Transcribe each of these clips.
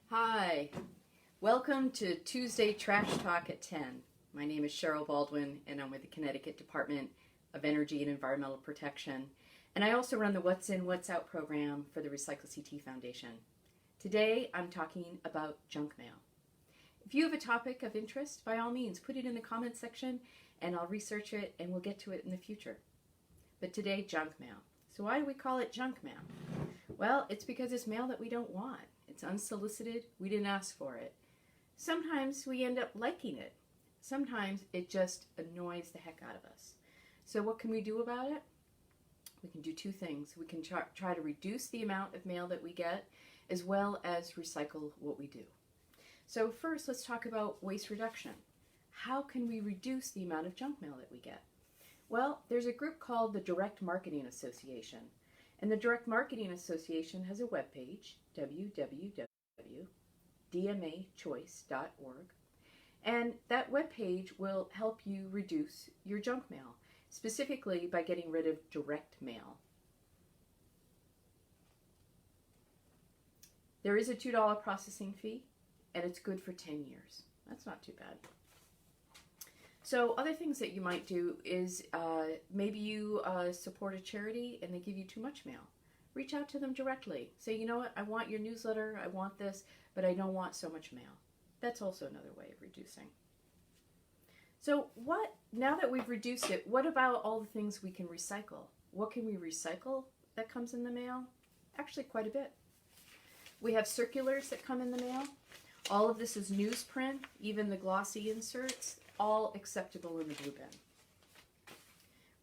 Hi, welcome to Tuesday Trash Talk at 10. My name is Cheryl Baldwin and I'm with the Connecticut Department of Energy and Environmental Protection. And I also run the What's In, What's Out program for the Recycle CT Foundation. Today I'm talking about junk mail. If you have a topic of interest, by all means put it in the comments section and I'll research it and we'll get to it in the future. But today, junk mail. So why do we call it junk mail? Well, it's because it's mail that we don't want. It's unsolicited. We didn't ask for it. Sometimes we end up liking it. Sometimes it just annoys the heck out of us. So what can we do about it? We can do two things. We can try to reduce the amount of mail that we get, as well as recycle what we do. So first, let's talk about waste reduction. How can we reduce the amount of junk mail that we get? Well, there's a group called the Direct Marketing Association. And the Direct Marketing Association has a webpage, www.dmachoice.org. And that webpage will help you reduce your junk mail, specifically by getting rid of direct mail. There is a $2 processing fee, and it's good for 10 years. That's not too bad. So other things that you might do is maybe you support a charity and they give you too much mail. Reach out to them directly. Say, you know what, I want your newsletter, I want this, but I don't want so much mail. That's also another way of reducing. So now that we've reduced it, what about all the things we can recycle? What can we recycle that comes in the mail? Actually, quite a bit. We have circulars that come in the mail. All of this is newsprint, even the glossy inserts, all acceptable in the blue bin.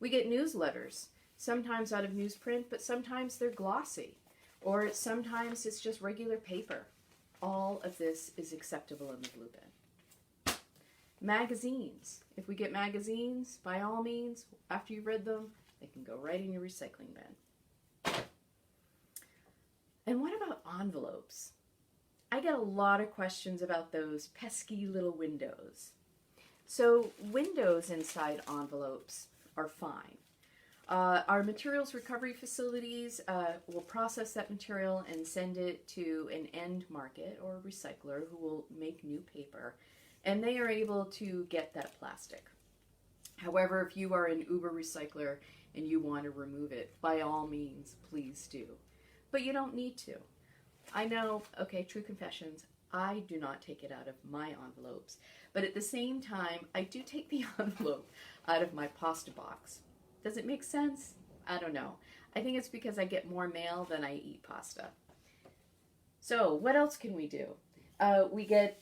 We get newsletters, sometimes out of newsprint, but sometimes they're glossy, or sometimes it's just regular paper. All of this is acceptable in the blue bin. Magazines. If we get magazines, by all means, after you've read them, they can go right in your recycling bin. And what about envelopes? I get a lot of questions about those pesky little windows. So windows inside envelopes are fine. Our materials recovery facilities will process that material and send it to an end market or recycler who will make new paper, and they are able to get that plastic. However, if you are an Uber recycler and you want to remove it, by all means, please do. But you don't need to. I know, okay, true confessions, I do not take it out of my envelopes, but at the same time, I do take the envelope out of my pasta box. Does it make sense? I don't know. I think it's because I get more mail than I eat pasta. So what else can we do? We get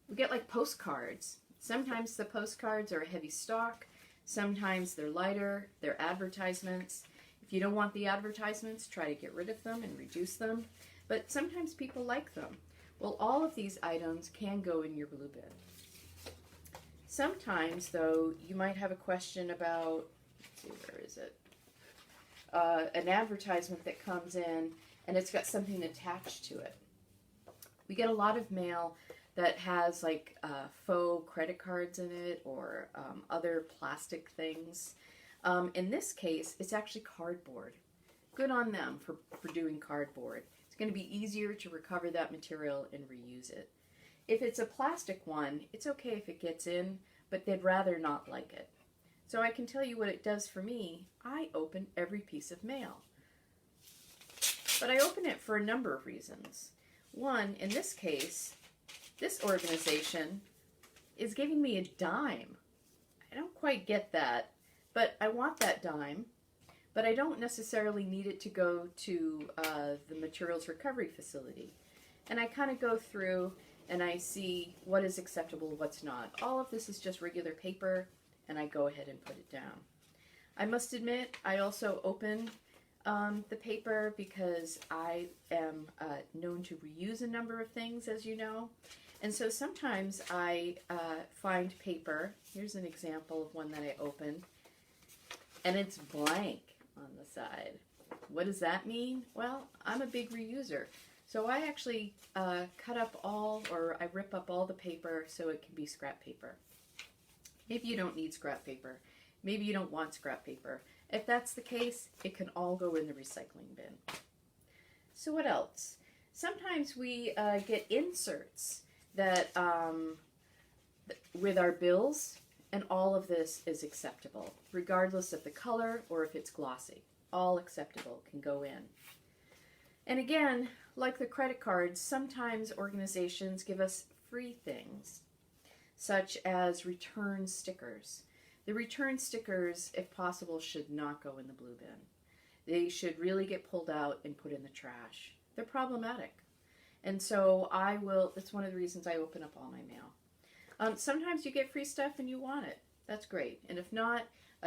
like postcards. Sometimes the postcards are a heavy stock. Sometimes they're lighter. They're advertisements. If you don't want the advertisements, try to get rid of them and reduce them. But sometimes people like them. Well, all of these items can go in your blue bin. Sometimes, though, you might have a question about, let's see, where is it? An advertisement that comes in and it's got something attached to it. We get a lot of mail that has like faux credit cards in it or other plastic things. In this case, it's actually cardboard. Good on them for doing cardboard. It's going to be easier to recover that material and reuse it. If it's a plastic one, it's okay if it gets in, but they'd rather not like it. So I can tell you what it does for me. I open every piece of mail. But I open it for a number of reasons. One, in this case, this organization is giving me a dime. I don't quite get that, but I want that dime. But I don't necessarily need it to go to the materials recovery facility. And I kind of go through and I see what is acceptable, what's not. All of this is just regular paper, and I go ahead and put it down. I must admit, I also open the paper because I am known to reuse a number of things, as you know. And so sometimes I find paper. Here's an example of one that I opened, and it's blank on the side. What does that mean? Well, I'm a big reuser. So I actually I rip up all the paper so it can be scrap paper. Maybe you don't need scrap paper. Maybe you don't want scrap paper. If that's the case, it can all go in the recycling bin. So what else? Sometimes we get inserts that with our bills, and all of this is acceptable, regardless of the color or if it's glossy. All acceptable can go in. And again, like the credit cards, sometimes organizations give us free things, such as return stickers. The return stickers, if possible, should not go in the blue bin. They should really get pulled out and put in the trash. They're problematic. And so that's one of the reasons I open up all my mail. Sometimes you get free stuff and you want it. That's great. And if not,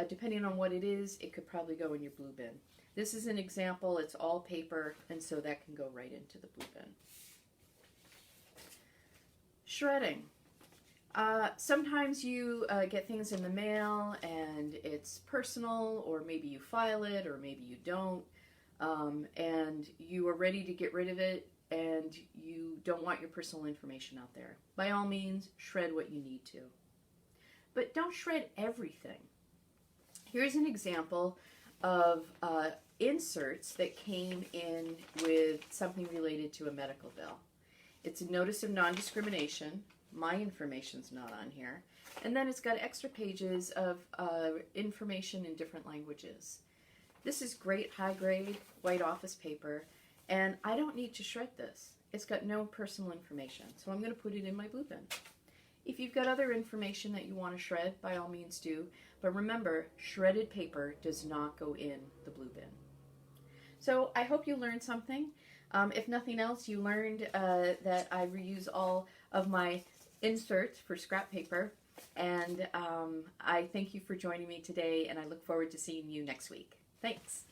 depending on what it is, it could probably go in your blue bin. This is an example. It's all paper, and so that can go right into the blue bin. Shredding. Sometimes you get things in the mail and it's personal, or maybe you file it, or maybe you don't, and you are ready to get rid of it, and you don't want your personal information out there. By all means, shred what you need to. But don't shred everything. Here's an example of inserts that came in with something related to a medical bill. It's a notice of non-discrimination. My information's not on here. And then it's got extra pages of information in different languages. This is great high-grade white office paper, and I don't need to shred this. It's got no personal information, so I'm going to put it in my blue bin. If you've got other information that you want to shred, by all means do. But remember, shredded paper does not go in the blue bin. So I hope you learned something. If nothing else, you learned that I reuse all of my inserts for scrap paper. And I thank you for joining me today, and I look forward to seeing you next week. Thanks.